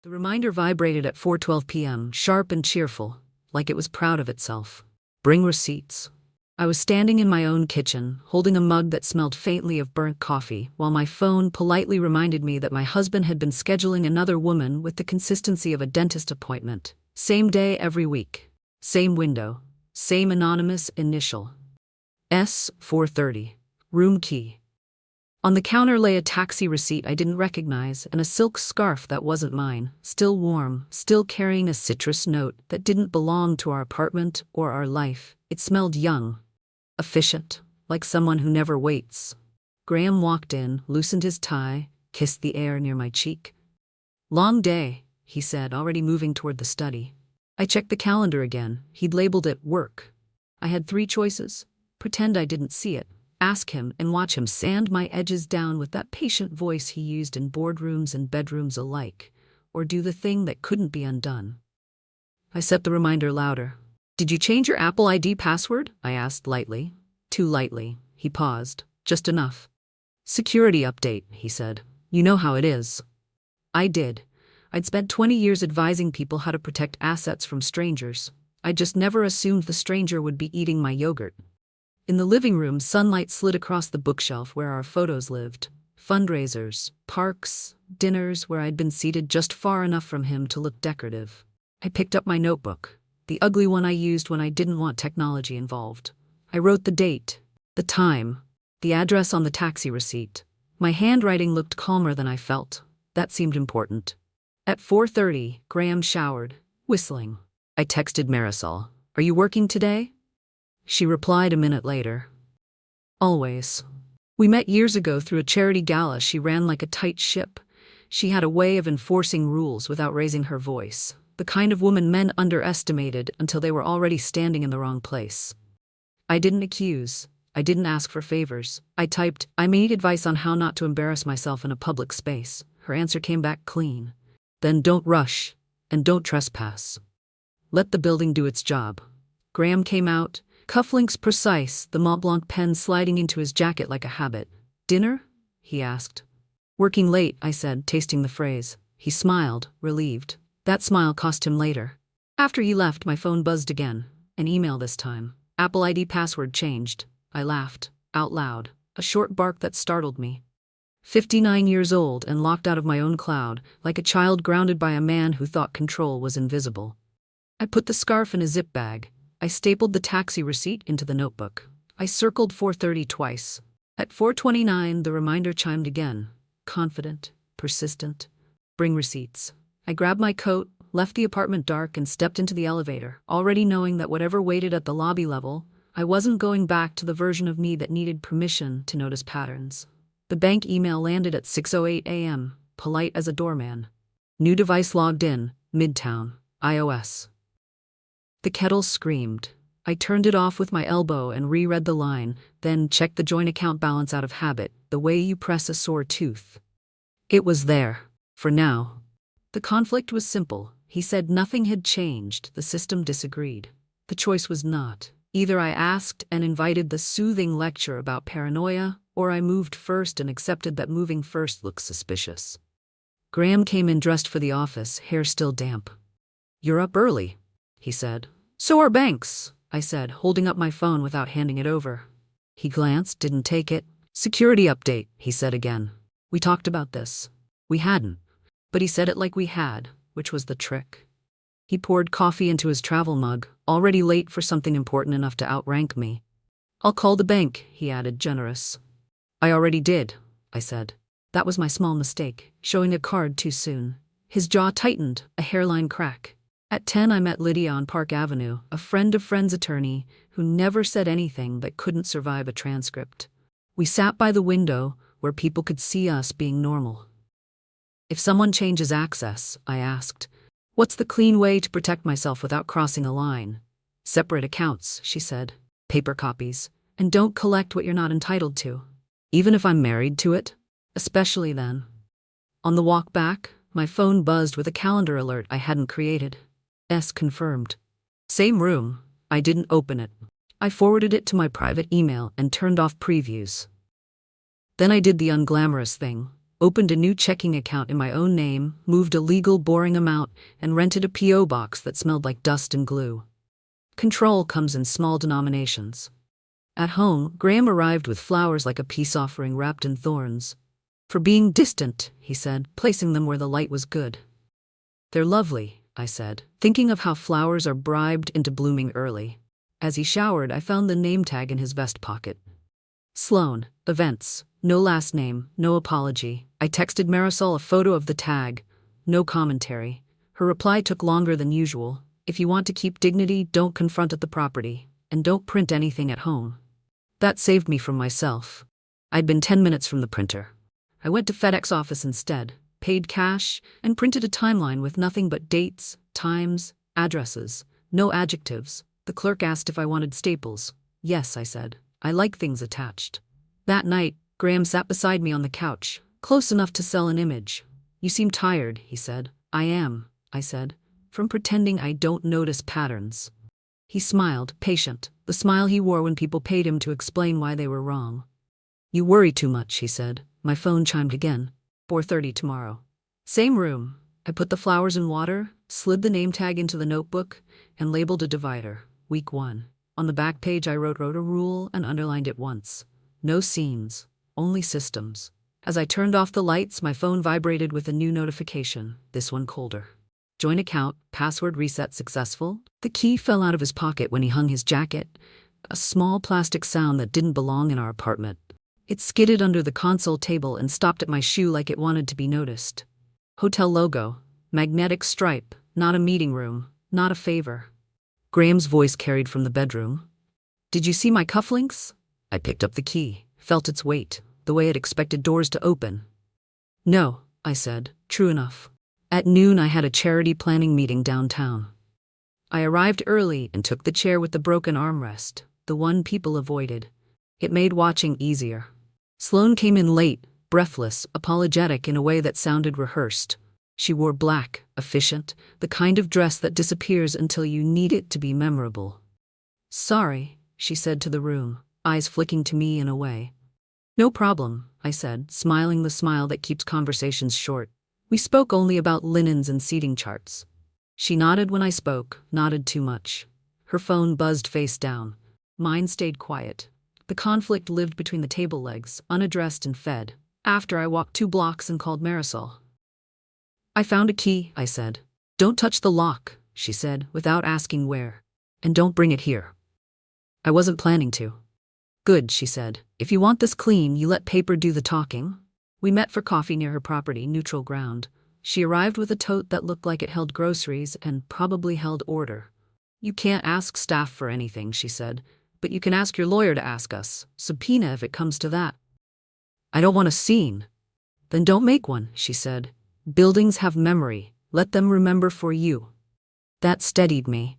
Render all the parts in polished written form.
The reminder vibrated at 4:12 p.m., sharp and cheerful, like it was proud of itself. Bring receipts. I was standing in my own kitchen, holding a mug that smelled faintly of burnt coffee, while my phone politely reminded me that my husband had been scheduling another woman with the consistency of a dentist appointment. Same day every week. Same window. Same anonymous initial. S. 4:30. Room key. On the counter lay a taxi receipt I didn't recognize and a silk scarf that wasn't mine, still warm, still carrying a citrus note that didn't belong to our apartment or our life. It smelled young, efficient, like someone who never waits. Graham walked in, loosened his tie, kissed the air near my cheek. Long day, he said, already moving toward the study. I checked the calendar again. He'd labeled it work. I had 3 choices. Pretend I didn't see it. Ask him and watch him sand my edges down with that patient voice he used in boardrooms and bedrooms alike, or do the thing that couldn't be undone. I set the reminder louder. Did you change your Apple ID password? I asked lightly. Too lightly. He paused. Just enough. Security update, he said. You know how it is. I did. I'd spent 20 years advising people how to protect assets from strangers. I just never assumed the stranger would be eating my yogurt. In the living room, sunlight slid across the bookshelf where our photos lived. Fundraisers, parks, dinners where I'd been seated just far enough from him to look decorative. I picked up my notebook, the ugly one I used when I didn't want technology involved. I wrote the date, the time, the address on the taxi receipt. My handwriting looked calmer than I felt. That seemed important. At 4:30, Graham showered, whistling. I texted Marisol, "Are you working today?" She replied a minute later. Always. We met years ago through a charity gala she ran like a tight ship. She had a way of enforcing rules without raising her voice, the kind of woman men underestimated until they were already standing in the wrong place. I didn't accuse. I didn't ask for favors. I typed, "I may need advice on how not to embarrass myself in a public space." Her answer came back clean. "Then don't rush, and don't trespass. Let the building do its job." Graham came out, cufflinks precise, the Mont Blanc pen sliding into his jacket like a habit. "Dinner?" he asked. "Working late," I said, tasting the phrase. He smiled, relieved. That smile cost him later. After he left, my phone buzzed again. An email this time. Apple ID password changed. I laughed, out loud, a short bark that startled me. 59 years old and locked out of my own cloud, like a child grounded by a man who thought control was invisible. I put the scarf in a zip bag. I stapled the taxi receipt into the notebook. I circled 4:30 twice. At 4:29, the reminder chimed again. Confident, persistent. Bring receipts. I grabbed my coat, left the apartment dark, and stepped into the elevator, already knowing that whatever waited at the lobby level, I wasn't going back to the version of me that needed permission to notice patterns. The bank email landed at 6:08 a.m., polite as a doorman. New device logged in, Midtown, iOS. The kettle screamed. I turned it off with my elbow and reread the line, then checked the joint account balance out of habit, the way you press a sore tooth. It was there, for now. The conflict was simple. He said nothing had changed. The system disagreed. The choice was not. Either I asked and invited the soothing lecture about paranoia, or I moved first and accepted that moving first looked suspicious. Graham came in dressed for the office, hair still damp. "You're up early," he said. "So are banks," I said, holding up my phone without handing it over. He glanced, didn't take it. "Security update," he said again. "We talked about this." We hadn't. But he said it like we had, which was the trick. He poured coffee into his travel mug, already late for something important enough to outrank me. "I'll call the bank," he added, generous. "I already did," I said. That was my small mistake, showing a card too soon. His jaw tightened, a hairline crack. At 10 I met Lydia on Park Avenue, a friend of friend's attorney who never said anything that couldn't survive a transcript. We sat by the window where people could see us being normal. "If someone changes access," I asked, "what's the clean way to protect myself without crossing a line?" "Separate accounts," she said. "Paper copies. And don't collect what you're not entitled to. Even if I'm married to it? Especially then." On the walk back, my phone buzzed with a calendar alert I hadn't created. Confirmed. Same room. I didn't open it. I forwarded it to my private email and turned off previews. Then I did the unglamorous thing. Opened a new checking account in my own name, moved a legal boring amount, and rented a P.O. box that smelled like dust and glue. Control comes in small denominations. At home, Graham arrived with flowers like a peace offering wrapped in thorns. "For being distant," he said, placing them where the light was good. "They're lovely," I said, thinking of how flowers are bribed into blooming early. As he showered, I found the name tag in his vest pocket. Sloan, events, no last name, no apology. I texted Marisol a photo of the tag. No commentary. Her reply took longer than usual. "If you want to keep dignity, don't confront at the property. And don't print anything at home." That saved me from myself. I'd been 10 minutes from the printer. I went to FedEx office instead, paid cash, and printed a timeline with nothing but dates, times, addresses, no adjectives. The clerk asked if I wanted staples. "Yes," I said. "I like things attached." That night, Graham sat beside me on the couch, close enough to sell an image. "You seem tired," he said. "I am," I said, "from pretending I don't notice patterns." He smiled, patient, the smile he wore when people paid him to explain why they were wrong. "You worry too much," he said. My phone chimed again. 4:30 tomorrow. Same room. I put the flowers in water, slid the name tag into the notebook, and labeled a divider. Week 1. On the back page I wrote a rule and underlined it once. No scenes, only systems. As I turned off the lights, my phone vibrated with a new notification, this one colder. "Join account, password reset successful." The key fell out of his pocket when he hung his jacket, a small plastic sound that didn't belong in our apartment. It skidded under the console table and stopped at my shoe like it wanted to be noticed. Hotel logo, magnetic stripe, not a meeting room, not a favor. Graham's voice carried from the bedroom. "Did you see my cufflinks?" I picked up the key, felt its weight, the way it expected doors to open. "No," I said, true enough. At noon I had a charity planning meeting downtown. I arrived early and took the chair with the broken armrest, the one people avoided. It made watching easier. Sloan came in late, breathless, apologetic in a way that sounded rehearsed. She wore black, efficient, the kind of dress that disappears until you need it to be memorable. "Sorry," she said to the room, eyes flicking to me and away. "No problem," I said, smiling the smile that keeps conversations short. "We spoke only about linens and seating charts." She nodded when I spoke, nodded too much. Her phone buzzed face down. Mine stayed quiet. The conflict lived between the table legs, unaddressed and fed. After I walked 2 blocks and called Marisol. "I found a key," I said. "Don't touch the lock," she said, without asking where. "And don't bring it here." I wasn't planning to. "Good," she said. "If you want this clean, you let paper do the talking." We met for coffee near her property, neutral ground. She arrived with a tote that looked like it held groceries and probably held order. "You can't ask staff for anything," she said. "But you can ask your lawyer to ask us. Subpoena if it comes to that." "I don't want a scene." "Then don't make one," she said. "Buildings have memory. Let them remember for you." That steadied me.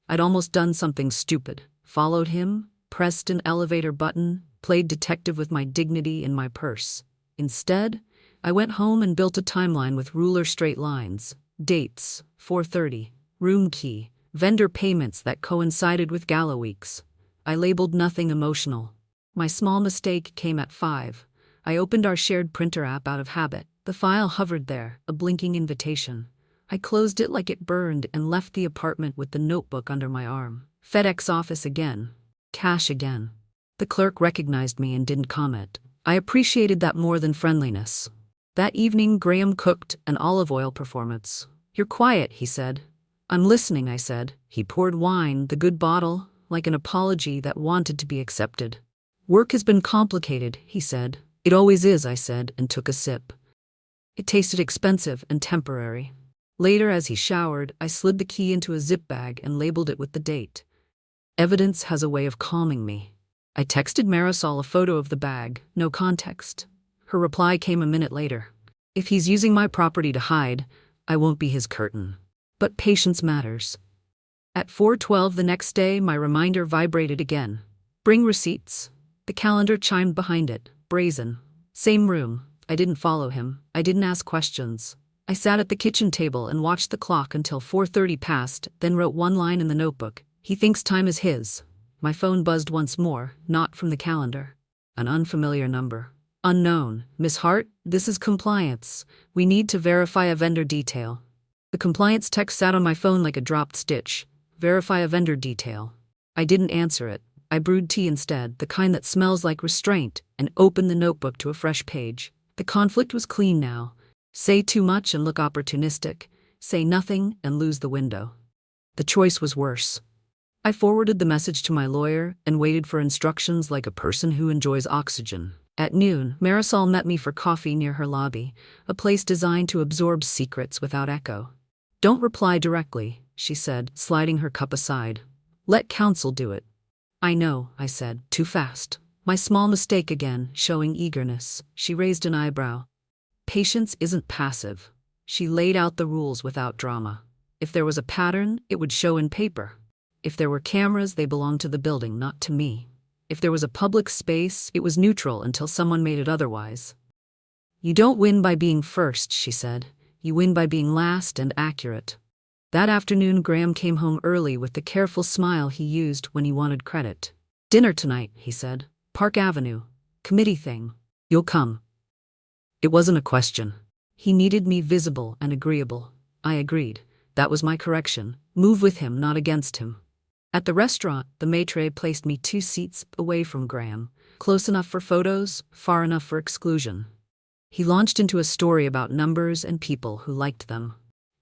I'd almost done something stupid. Followed him, pressed an elevator button, played detective with my dignity in my purse. Instead, I went home and built a timeline with ruler straight lines. Dates, 4:30, room key, vendor payments that coincided with gala weeks. I labeled nothing emotional. My small mistake came at 5. I opened our shared printer app out of habit. The file hovered there, a blinking invitation. I closed it like it burned and left the apartment with the notebook under my arm. FedEx office again. Cash again. The clerk recognized me and didn't comment. I appreciated that more than friendliness. That evening, Graham cooked an olive oil performance. "You're quiet," he said. "I'm listening," I said. He poured wine, the good bottle, like an apology that wanted to be accepted. "Work has been complicated," he said. "It always is," I said, and took a sip. It tasted expensive and temporary. Later, as he showered, I slid the key into a zip bag and labeled it with the date. Evidence has a way of calming me. I texted Marisol a photo of the bag, no context. Her reply came a minute later. "If he's using my property to hide, I won't be his curtain." But patience matters. At 4:12 the next day, my reminder vibrated again. "Bring receipts." The calendar chimed behind it, brazen. Same room. I didn't follow him. I didn't ask questions. I sat at the kitchen table and watched the clock until 4:30 passed, then wrote one line in the notebook. "He thinks time is his." My phone buzzed once more, not from the calendar. An unfamiliar number. Unknown, Miss Hart, this is compliance. We need to verify a vendor detail. The compliance text sat on my phone like a dropped stitch. Verify a vendor detail. I didn't answer it. I brewed tea instead, the kind that smells like restraint, and opened the notebook to a fresh page. The conflict was clean now. Say too much and look opportunistic. Say nothing and lose the window. The choice was worse. I forwarded the message to my lawyer and waited for instructions like a person who enjoys oxygen. At noon, Marisol met me for coffee near her lobby, a place designed to absorb secrets without echo. Don't reply directly, she said, sliding her cup aside. Let counsel do it. I know, I said, too fast. My small mistake again, showing eagerness. She raised an eyebrow. Patience isn't passive. She laid out the rules without drama. If there was a pattern, it would show in paper. If there were cameras, they belonged to the building, not to me. If there was a public space, it was neutral until someone made it otherwise. You don't win by being first, she said. You win by being last and accurate. That afternoon, Graham came home early with the careful smile he used when he wanted credit. Dinner tonight, he said. Park Avenue. Committee thing. You'll come. It wasn't a question. He needed me visible and agreeable. I agreed. That was my correction. Move with him, not against him. At the restaurant, the maitre placed me 2 seats away from Graham, close enough for photos, far enough for exclusion. He launched into a story about numbers and people who liked them.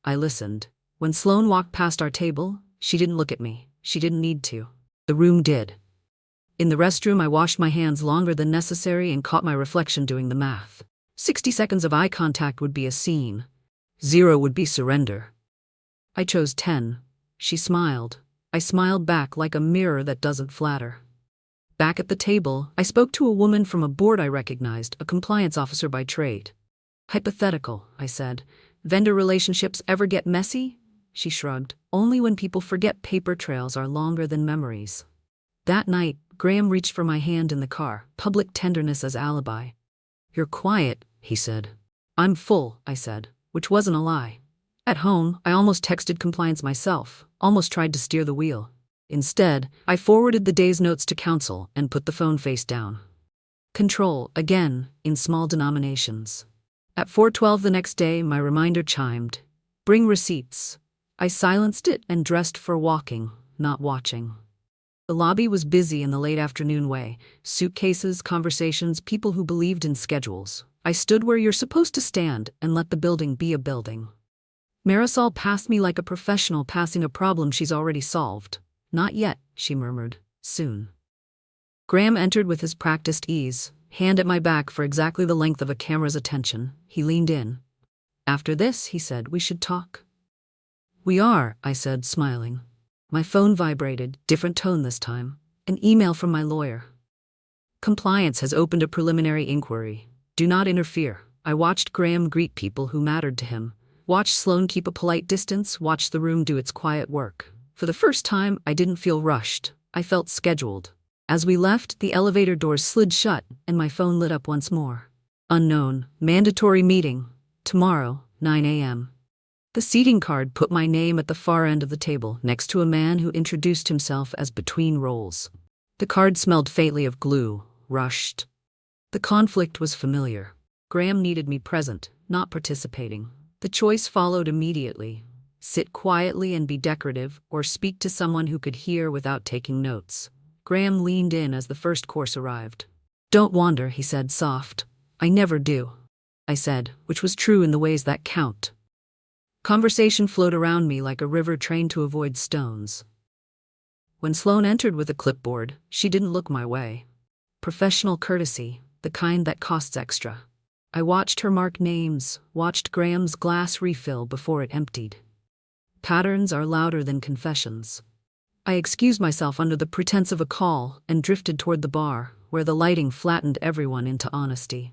I listened. When Sloane walked past our table, she didn't look at me. She didn't need to. The room did. In the restroom, I washed my hands longer than necessary and caught my reflection doing the math. 60 seconds of eye contact would be a scene. 0 would be surrender. I chose 10. She smiled. I smiled back like a mirror that doesn't flatter. Back at the table, I spoke to a woman from a board I recognized, a compliance officer by trade. Hypothetical, I said. Vendor relationships ever get messy? She shrugged. Only when people forget paper trails are longer than memories. That night, Graham reached for my hand in the car, public tenderness as alibi. You're quiet, he said. I'm full, I said, which wasn't a lie. At home, I almost texted compliance myself, almost tried to steer the wheel. Instead, I forwarded the day's notes to counsel and put the phone face down. Control, again, in small denominations. At 4:12 the next day, my reminder chimed. Bring receipts. I silenced it and dressed for walking, not watching. The lobby was busy in the late afternoon way. Suitcases, conversations, people who believed in schedules. I stood where you're supposed to stand and let the building be a building. Marisol passed me like a professional passing a problem she's already solved. Not yet, she murmured. Soon. Graham entered with his practiced ease, hand at my back for exactly the length of a camera's attention. He leaned in. After this, he said, we should talk. We are, I said, smiling. My phone vibrated, different tone this time. An email from my lawyer. Compliance has opened a preliminary inquiry. Do not interfere. I watched Graham greet people who mattered to him. Watched Sloane keep a polite distance, watched the room do its quiet work. For the first time, I didn't feel rushed. I felt scheduled. As we left, the elevator doors slid shut, and my phone lit up once more. Unknown, mandatory meeting. Tomorrow, 9 a.m. The seating card put my name at the far end of the table, next to a man who introduced himself as between roles. The card smelled faintly of glue, rushed. The conflict was familiar. Graham needed me present, not participating. The choice followed immediately. Sit quietly and be decorative, or speak to someone who could hear without taking notes. Graham leaned in as the first course arrived. Don't wander, he said, soft. I never do. I said, which was true in the ways that count. Conversation flowed around me like a river trained to avoid stones. When Sloane entered with a clipboard, she didn't look my way. Professional courtesy, the kind that costs extra. I watched her mark names, watched Graham's glass refill before it emptied. Patterns are louder than confessions. I excused myself under the pretense of a call and drifted toward the bar, where the lighting flattened everyone into honesty.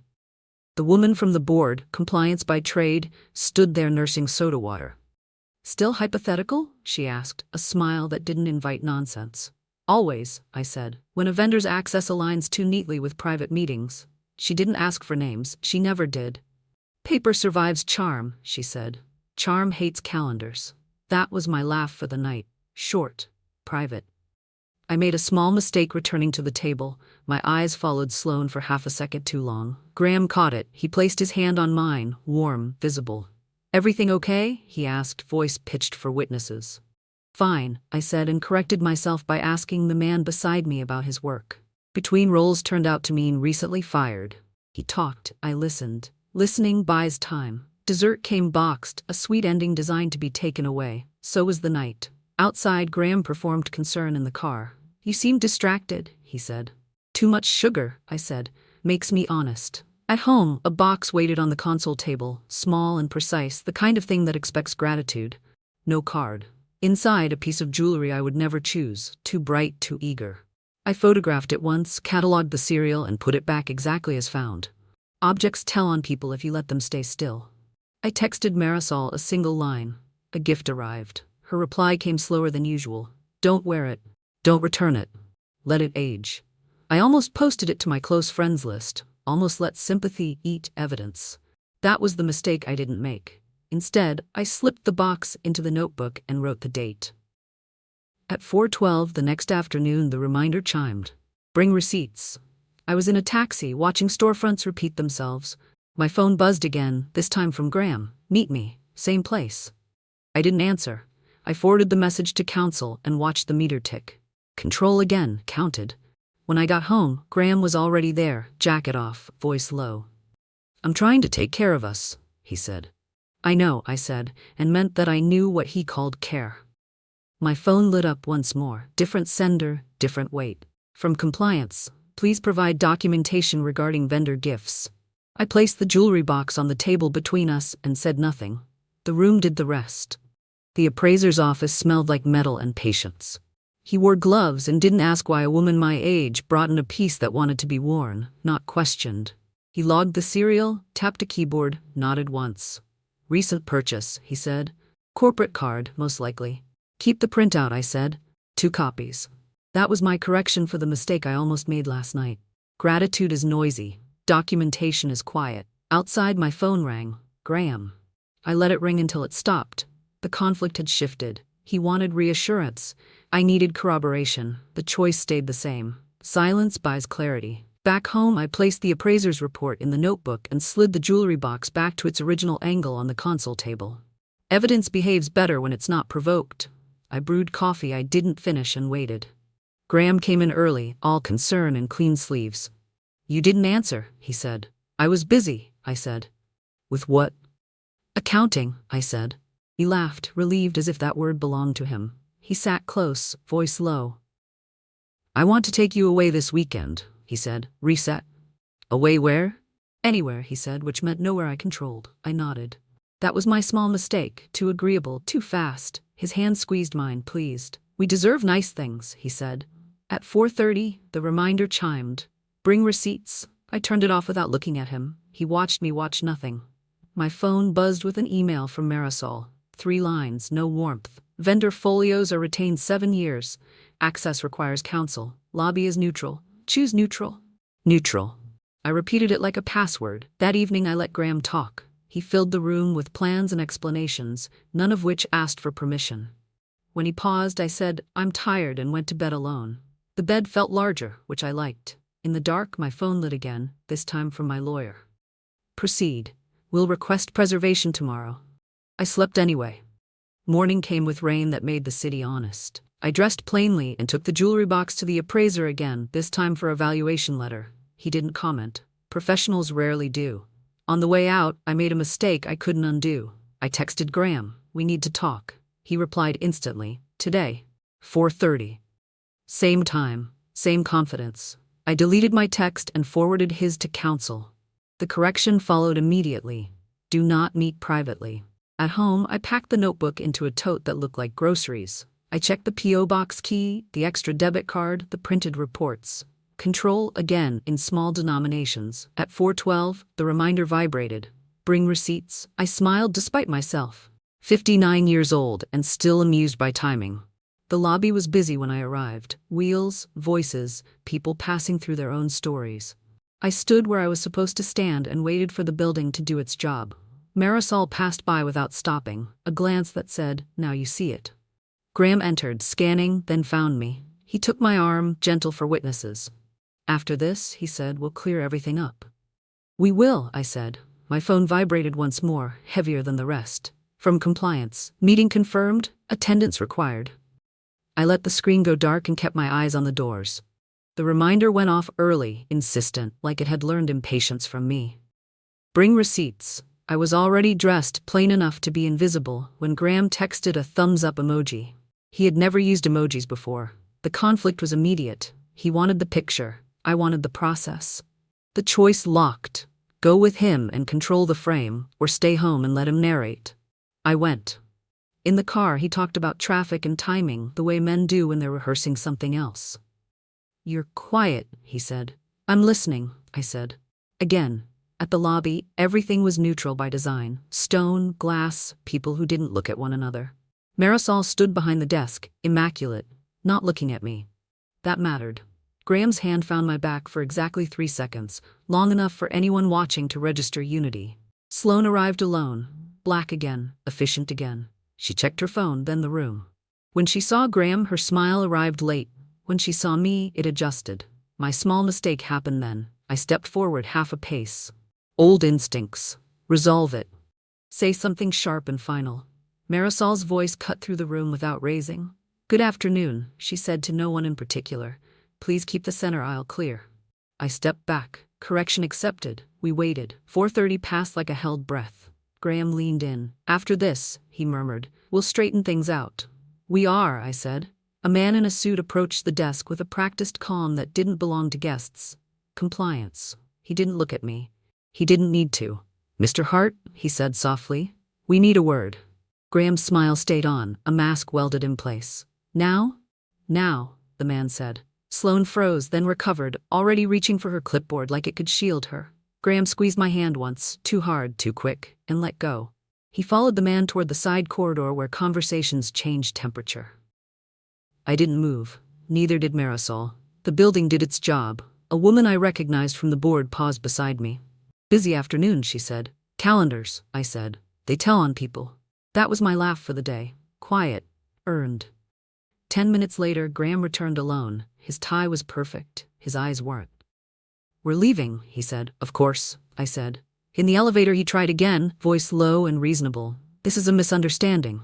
The woman from the board, compliance by trade, stood there nursing soda water. Still hypothetical? She asked, a smile that didn't invite nonsense. Always, I said, when a vendor's access aligns too neatly with private meetings. She didn't ask for names, she never did. Paper survives charm, she said. Charm hates calendars. That was my laugh for the night. Short, private. I made a small mistake returning to the table. My eyes followed Sloane for half a second too long. Graham caught it. He placed his hand on mine, warm, visible. "Everything okay?" he asked, voice pitched for witnesses. "Fine," I said, and corrected myself by asking the man beside me about his work. Between roles turned out to mean recently fired. He talked. I listened. Listening buys time. Dessert came boxed, a sweet ending designed to be taken away. So was the night. Outside, Graham performed concern in the car. "You seem distracted," he said. "Too much sugar," I said. "Makes me honest." At home, a box waited on the console table, small and precise, the kind of thing that expects gratitude. No card. Inside, a piece of jewelry I would never choose, too bright, too eager. I photographed it once, catalogued the serial, and put it back exactly as found. Objects tell on people if you let them stay still. I texted Marisol a single line. A gift arrived. Her reply came slower than usual. "Don't wear it. Don't return it. Let it age." I almost posted it to my close friends list, almost let sympathy eat evidence. That was the mistake I didn't make. Instead, I slipped the box into the notebook and wrote the date. At 4:12 the next afternoon, the reminder chimed. "Bring receipts." I was in a taxi, watching storefronts repeat themselves. My phone buzzed again, this time from Graham. "Meet me. Same place." I didn't answer. I forwarded the message to counsel and watched the meter tick. Control again, counted. When I got home, Graham was already there, jacket off, voice low. "I'm trying to take care of us," he said. "I know," I said, and meant that I knew what he called care. My phone lit up once more. Different sender, different weight. From compliance, "Please provide documentation regarding vendor gifts." I placed the jewelry box on the table between us and said nothing. The room did the rest. The appraiser's office smelled like metal and patience. He wore gloves and didn't ask why a woman my age brought in a piece that wanted to be worn, not questioned. He logged the serial, tapped a keyboard, nodded once. "Recent purchase," he said. "Corporate card, most likely." "Keep the printout," I said. 2 copies. That was my correction for the mistake I almost made last night. Gratitude is noisy. Documentation is quiet. Outside, my phone rang. Graham. I let it ring until it stopped. The conflict had shifted. He wanted reassurance. I needed corroboration. The choice stayed the same. Silence buys clarity. Back home, I placed the appraiser's report in the notebook and slid the jewelry box back to its original angle on the console table. Evidence behaves better when it's not provoked. I brewed coffee I didn't finish and waited. Graham came in early, all concern and clean sleeves. "You didn't answer," he said. "I was busy," I said. "With what?" "Accounting," I said. He laughed, relieved as if that word belonged to him. He sat close, voice low. "I want to take you away this weekend," he said. "Reset." "Away where?" "Anywhere," he said, which meant nowhere I controlled. I nodded. That was my small mistake, too agreeable, too fast. His hand squeezed mine, pleased. "We deserve nice things," he said. At 4:30, the reminder chimed. "Bring receipts." I turned it off without looking at him. He watched me watch nothing. My phone buzzed with an email from Marisol. 3 lines, no warmth. "Vendor folios are retained 7 years. Access requires counsel. Lobby is neutral. Choose neutral." Neutral. I repeated it like a password. That evening I let Graham talk. He filled the room with plans and explanations, none of which asked for permission. When he paused, I said, "I'm tired," and went to bed alone. The bed felt larger, which I liked. In the dark, my phone lit again, this time from my lawyer. "Proceed. We'll request preservation tomorrow." I slept anyway. Morning came with rain that made the city honest. I dressed plainly and took the jewelry box to the appraiser again, this time for a valuation letter. He didn't comment. Professionals rarely do. On the way out, I made a mistake I couldn't undo. I texted Graham, "We need to talk." He replied instantly, "Today, 4:30. Same time, same confidence. I deleted my text and forwarded his to counsel. The correction followed immediately. "Do not meet privately." At home, I packed the notebook into a tote that looked like groceries. I checked the P.O. box key, the extra debit card, the printed reports. Control again in small denominations. At 4:12, the reminder vibrated. "Bring receipts." I smiled despite myself. 59 years old and still amused by timing. The lobby was busy when I arrived. Wheels, voices, people passing through their own stories. I stood where I was supposed to stand and waited for the building to do its job. Marisol passed by without stopping, a glance that said, "Now you see it." Graham entered, scanning, then found me. He took my arm, gentle for witnesses. After this, he said, we'll clear everything up. We will, I said. My phone vibrated once more, heavier than the rest. From compliance. Meeting confirmed, attendance required. I let the screen go dark and kept my eyes on the doors. The reminder went off early, insistent, like it had learned impatience from me. Bring receipts. I was already dressed, plain enough to be invisible, when Graham texted a thumbs-up emoji. He had never used emojis before. The conflict was immediate. He wanted the picture. I wanted the process. The choice locked. Go with him and control the frame, or stay home and let him narrate. I went. In the car, he talked about traffic and timing, the way men do when they're rehearsing something else. You're quiet, he said. I'm listening, I said. Again. At the lobby, everything was neutral by design. Stone, glass, people who didn't look at one another. Marisol stood behind the desk, immaculate, not looking at me. That mattered. Graham's hand found my back for exactly 3 seconds, long enough for anyone watching to register unity. Sloane arrived alone, black again, efficient again. She checked her phone, then the room. When she saw Graham, her smile arrived late. When she saw me, it adjusted. My small mistake happened then. I stepped forward half a pace. Old instincts. Resolve it. Say something sharp and final. Marisol's voice cut through the room without raising. Good afternoon, she said to no one in particular. Please keep the center aisle clear. I stepped back. Correction accepted. We waited. 4:30 passed like a held breath. Graham leaned in. After this, he murmured, we'll straighten things out. We are, I said. A man in a suit approached the desk with a practiced calm that didn't belong to guests. Compliance. He didn't look at me. He didn't need to. Mr. Hart, he said softly, we need a word. Graham's smile stayed on, a mask welded in place. Now? Now, the man said. Sloane froze, then recovered, already reaching for her clipboard like it could shield her. Graham squeezed my hand once, too hard, too quick, and let go. He followed the man toward the side corridor where conversations changed temperature. I didn't move. Neither did Marisol. The building did its job. A woman I recognized from the board paused beside me. Busy afternoon, she said. Calendars, I said. They tell on people. That was my laugh for the day. Quiet. Earned. 10 minutes later, Graham returned alone. His tie was perfect. His eyes weren't. We're leaving, he said. Of course, I said. In the elevator he tried again, voice low and reasonable. This is a misunderstanding.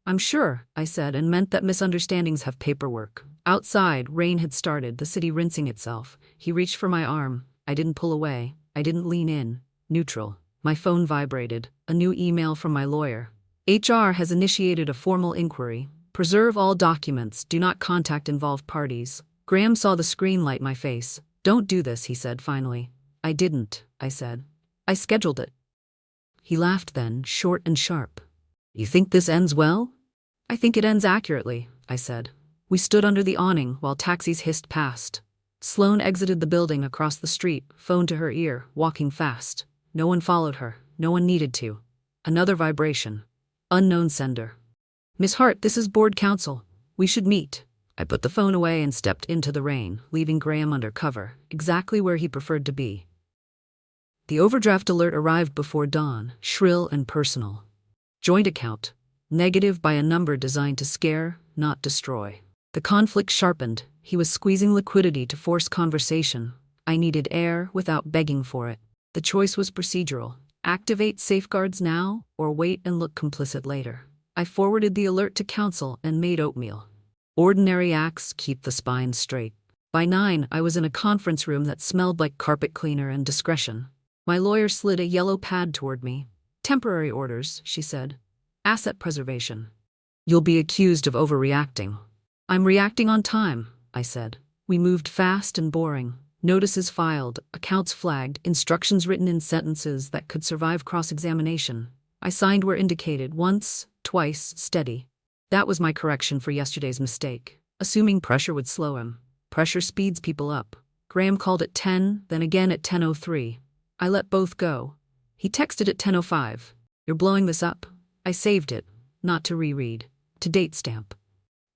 I'm sure, I said, and meant that misunderstandings have paperwork. Outside, rain had started, the city rinsing itself. He reached for my arm. I didn't pull away. I didn't lean in. Neutral. My phone vibrated. A new email from my lawyer. HR has initiated a formal inquiry. Preserve all documents. Do not contact involved parties. Graham saw the screen light my face. Don't do this, he said finally. I didn't, I said. I scheduled it. He laughed then, short and sharp. You think this ends well? I think it ends accurately, I said. We stood under the awning while taxis hissed past. Sloane exited the building across the street, phone to her ear, walking fast. No one followed her. No one needed to. Another vibration. Unknown sender. Miss Hart, this is board counsel. We should meet. I put the phone away and stepped into the rain, leaving Graham under cover, exactly where he preferred to be. The overdraft alert arrived before dawn, shrill and personal. Joint account. Negative by a number designed to scare, not destroy. The conflict sharpened. He was squeezing liquidity to force conversation. I needed air without begging for it. The choice was procedural. Activate safeguards now, or wait and look complicit later. I forwarded the alert to counsel and made oatmeal. Ordinary acts keep the spine straight. By 9, I was in a conference room that smelled like carpet cleaner and discretion. My lawyer slid a yellow pad toward me. Temporary orders, she said. Asset preservation. You'll be accused of overreacting. I'm reacting on time, I said. We moved fast and boring. Notices filed, accounts flagged, instructions written in sentences that could survive cross-examination. I signed where indicated, once, twice, steady. That was my correction for yesterday's mistake. Assuming pressure would slow him. Pressure speeds people up. Graham called at 10, then again at 10:03. I let both go. He texted at 10:05. You're blowing this up? I saved it, not to reread, to date stamp.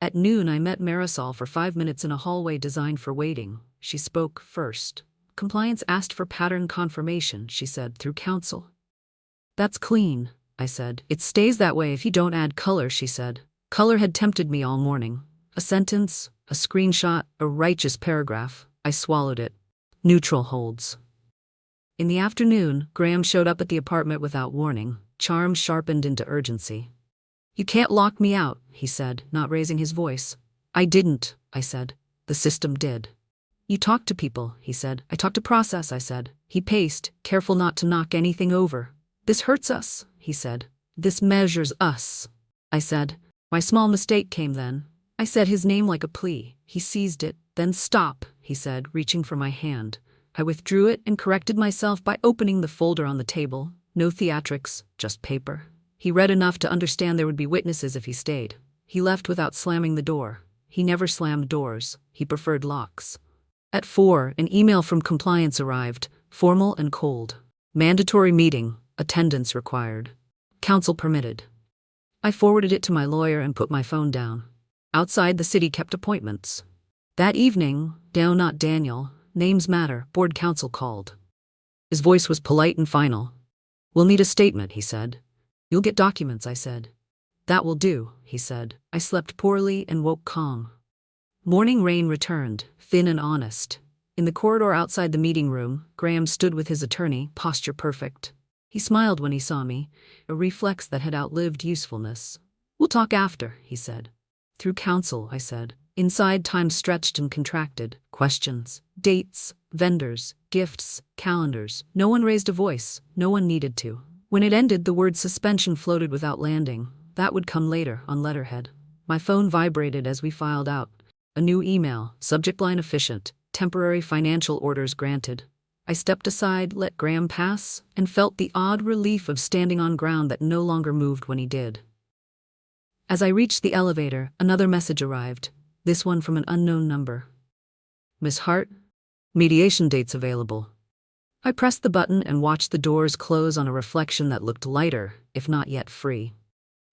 At noon I met Marisol for 5 minutes in a hallway designed for waiting. She spoke first. Compliance asked for pattern confirmation, she said, through counsel. That's clean, I said. It stays that way if you don't add color, she said. Color had tempted me all morning. A sentence, A screenshot, a righteous paragraph. I swallowed it. Neutral holds. In the afternoon, Graham showed up at the apartment without warning, charm sharpened into urgency. "You can't lock me out," he said, not raising his voice. "I didn't," I said. "The system did." "You talk to people," he said. "I talk to process," I said. He paced, careful not to knock anything over. "This hurts us," he said. "This measures us," I said. My small mistake came then. I said his name like a plea. He seized it. "Then stop," he said, reaching for my hand. I withdrew it and corrected myself by opening the folder on the table. No theatrics, just paper. He read enough to understand there would be witnesses if he stayed. He left without slamming the door. He never slammed doors. He preferred locks. At 4, an email from compliance arrived, formal and cold. Mandatory meeting, attendance required. Counsel permitted. I forwarded it to my lawyer and put my phone down. Outside, the city kept appointments. That evening, not Daniel, names matter, board counsel called. His voice was polite and final. "We'll need a statement," he said. "You'll get documents," I said. "That will do," he said. I slept poorly and woke calm. Morning rain returned, thin and honest. In the corridor outside the meeting room, Graham stood with his attorney, posture perfect. He smiled when he saw me, a reflex that had outlived usefulness. "We'll talk after," he said. "Through counsel," I said. Inside, time stretched and contracted. Questions, dates, vendors, gifts, calendars. No one raised a voice. No one needed to. When it ended, the word suspension floated without landing. That would come later, on letterhead. My phone vibrated as we filed out. A new email, subject line efficient, temporary financial orders granted. I stepped aside, let Graham pass, and felt the odd relief of standing on ground that no longer moved when he did. As I reached the elevator, another message arrived, this one from an unknown number. "Miss Hart, mediation dates available." I pressed the button and watched the doors close on a reflection that looked lighter, if not yet free.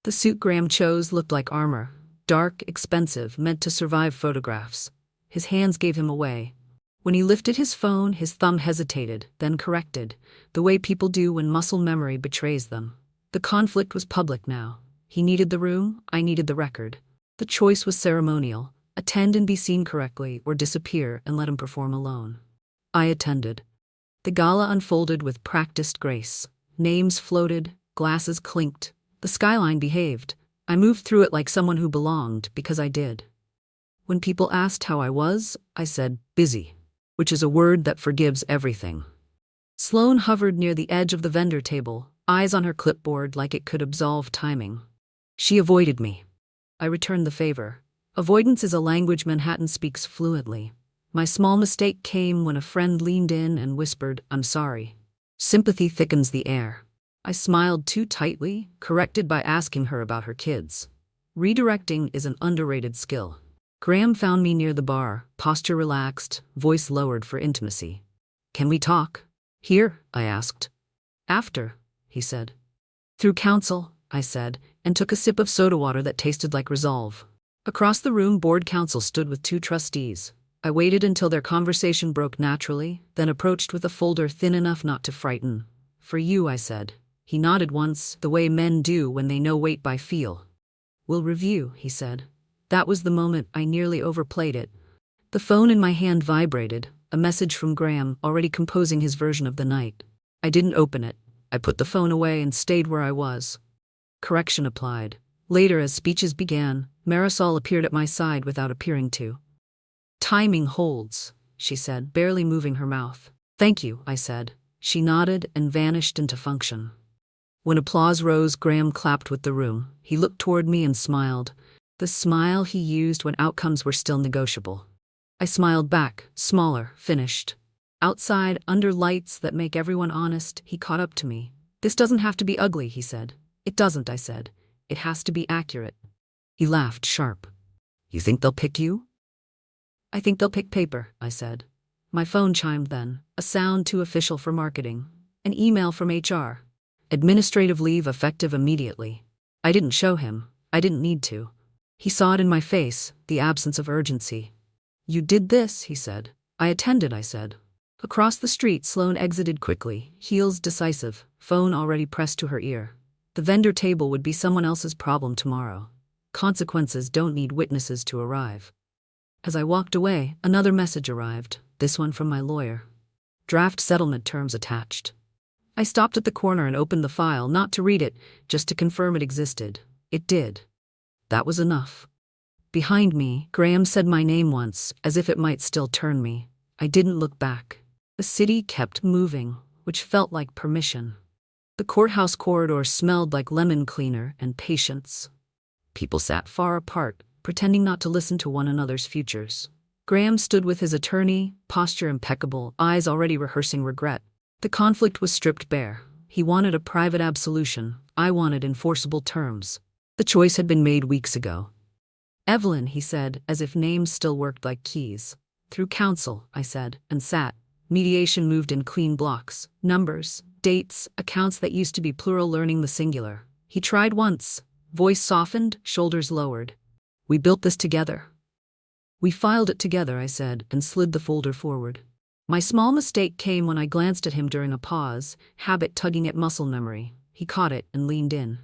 The suit Graham chose looked like armor, dark, expensive, meant to survive photographs. His hands gave him away. When he lifted his phone, his thumb hesitated, then corrected, the way people do when muscle memory betrays them. The conflict was public now. He needed the room, I needed the record. The choice was ceremonial: attend and be seen correctly, or disappear and let him perform alone. I attended. The gala unfolded with practiced grace. Names floated, glasses clinked. The skyline behaved. I moved through it like someone who belonged, because I did. When people asked how I was, I said, busy, which is a word that forgives everything. Sloane hovered near the edge of the vendor table, eyes on her clipboard like it could absolve timing. She avoided me. I returned the favor. Avoidance is a language Manhattan speaks fluently. My small mistake came when a friend leaned in and whispered, "I'm sorry." Sympathy thickens the air. I smiled too tightly, corrected by asking her about her kids. Redirecting is an underrated skill. Graham found me near the bar, posture relaxed, voice lowered for intimacy. "Can we talk?" "Here?" I asked. "After," he said. "Through counsel," I said, and took a sip of soda water that tasted like resolve. Across the room, board counsel stood with 2 trustees. I waited until their conversation broke naturally, then approached with a folder thin enough not to frighten. "For you," I said. He nodded once, the way men do when they know weight by feel. "We'll review," he said. That was the moment I nearly overplayed it. The phone in my hand vibrated, a message from Graham, already composing his version of the night. I didn't open it. I put the phone away and stayed where I was. Correction applied. Later, as speeches began, Marisol appeared at my side without appearing to. "Timing holds," she said, barely moving her mouth. "Thank you," I said. She nodded and vanished into function. When applause rose, Graham clapped with the room. He looked toward me and smiled, the smile he used when outcomes were still negotiable. I smiled back, smaller, finished. Outside, under lights that make everyone honest, he caught up to me. "This doesn't have to be ugly," he said. "It doesn't," I said. "It has to be accurate." He laughed sharp. "You think they'll pick you?" "I think they'll pick paper," I said. My phone chimed then, a sound too official for marketing. An email from HR. Administrative leave effective immediately. I didn't show him. I didn't need to. He saw it in my face, the absence of urgency. "You did this," he said. "I attended," I said. Across the street, Sloane exited quickly, heels decisive, phone already pressed to her ear. The vendor table would be someone else's problem tomorrow. Consequences don't need witnesses to arrive. As I walked away, another message arrived, this one from my lawyer. Draft settlement terms attached. I stopped at the corner and opened the file, not to read it, just to confirm it existed. It did. That was enough. Behind me, Graham said my name once, as if it might still turn me. I didn't look back. The city kept moving, which felt like permission. The courthouse corridor smelled like lemon cleaner and patience. People sat far apart, pretending not to listen to one another's futures. Graham stood with his attorney, posture impeccable, eyes already rehearsing regret. The conflict was stripped bare. He wanted a private absolution. I wanted enforceable terms. The choice had been made weeks ago. Evelyn, he said, as if names still worked like keys. Through counsel, I said, and sat. Mediation moved in clean blocks. Numbers, dates, accounts that used to be plural learning the singular. He tried once. Voice softened, shoulders lowered. We built this together. We filed it together, I said, and slid the folder forward. My small mistake came when I glanced at him during a pause, habit tugging at muscle memory. He caught it and leaned in.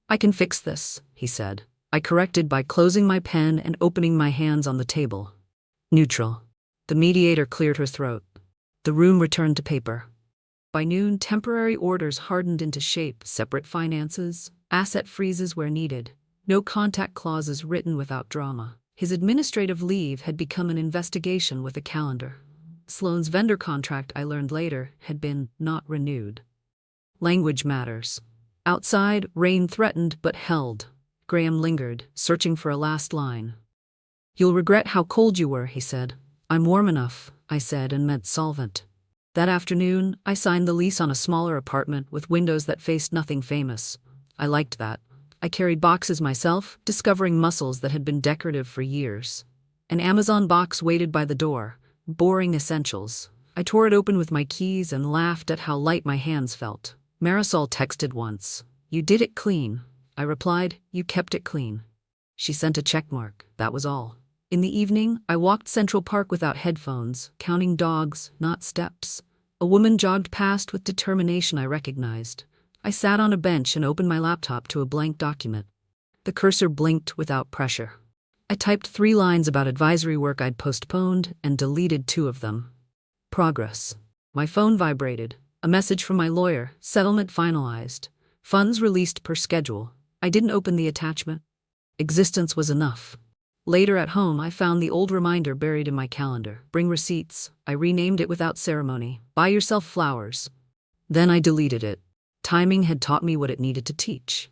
I can fix this, he said. I corrected by closing my pen and opening my hands on the table. Neutral. The mediator cleared her throat. The room returned to paper. By noon, temporary orders hardened into shape, separate finances, asset freezes where needed, no contact clauses written without drama. His administrative leave had become an investigation with a calendar. Sloane's vendor contract, I learned later, had been not renewed. Language matters. Outside, rain threatened but held. Graham lingered, searching for a last line. You'll regret how cold you were, he said. I'm warm enough, I said, and meant solvent. That afternoon, I signed the lease on a smaller apartment with windows that faced nothing famous. I liked that. I carried boxes myself, discovering muscles that had been decorative for years. An Amazon box waited by the door, boring essentials. I tore it open with my keys and laughed at how light my hands felt. Marisol texted once. You did it clean. I replied, you kept it clean. She sent a checkmark, that was all. In the evening, I walked Central Park without headphones, counting dogs, not steps. A woman jogged past with determination I recognized. I sat on a bench and opened my laptop to a blank document. The cursor blinked without pressure. I typed 3 lines about advisory work I'd postponed and deleted 2 of them. Progress. My phone vibrated. A message from my lawyer, settlement finalized. Funds released per schedule. I didn't open the attachment. Existence was enough. Later at home, I found the old reminder buried in my calendar. Bring receipts. I renamed it without ceremony. Buy yourself flowers. Then I deleted it. Timing had taught me what it needed to teach.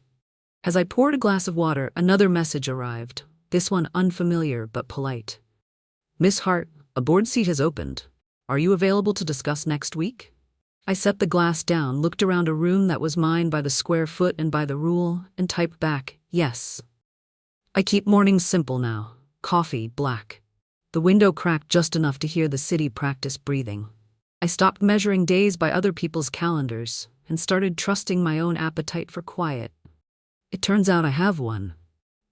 As I poured a glass of water, another message arrived. This one unfamiliar but polite. Miss Hart, a board seat has opened. Are you available to discuss next week? I set the glass down, looked around a room that was mine by the square foot and by the rule, and typed back, yes. I keep mornings simple now. Coffee, black. The window cracked just enough to hear the city practice breathing. I stopped measuring days by other people's calendars and started trusting my own appetite for quiet. It turns out I have one.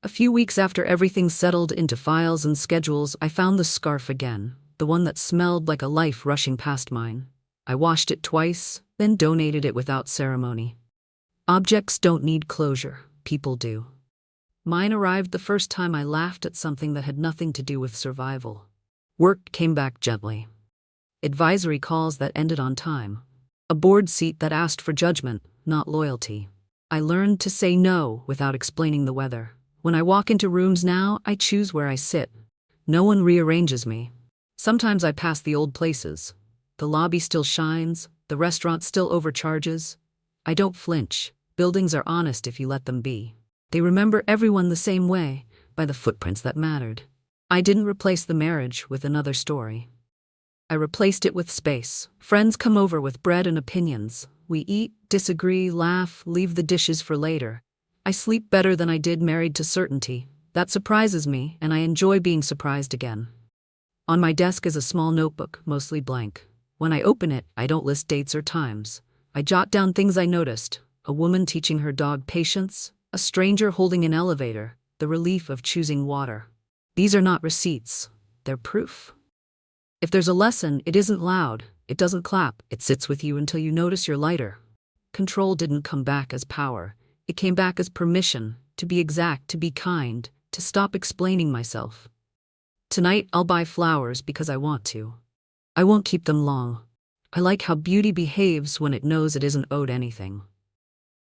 A few weeks after everything settled into files and schedules, I found the scarf again, the one that smelled like a life rushing past mine. I washed it twice, then donated it without ceremony. Objects don't need closure, people do. Mine arrived the first time I laughed at something that had nothing to do with survival. Work came back gently. Advisory calls that ended on time. A board seat that asked for judgment, not loyalty. I learned to say no without explaining the weather. When I walk into rooms now, I choose where I sit. No one rearranges me. Sometimes I pass the old places. The lobby still shines, the restaurant still overcharges. I don't flinch. Buildings are honest if you let them be. They remember everyone the same way, by the footprints that mattered. I didn't replace the marriage with another story. I replaced it with space. Friends come over with bread and opinions. We eat, disagree, laugh, leave the dishes for later. I sleep better than I did married to certainty. That surprises me, and I enjoy being surprised again. On my desk is a small notebook, mostly blank. When I open it, I don't list dates or times. I jot down things I noticed. A woman teaching her dog patience, a stranger holding an elevator, the relief of choosing water. These are not receipts. They're proof. If there's a lesson, it isn't loud. It doesn't clap. It sits with you until you notice you're lighter. Control didn't come back as power. It came back as permission, to be exact, to be kind, to stop explaining myself. Tonight I'll buy flowers because I want to. I won't keep them long. I like how beauty behaves when it knows it isn't owed anything.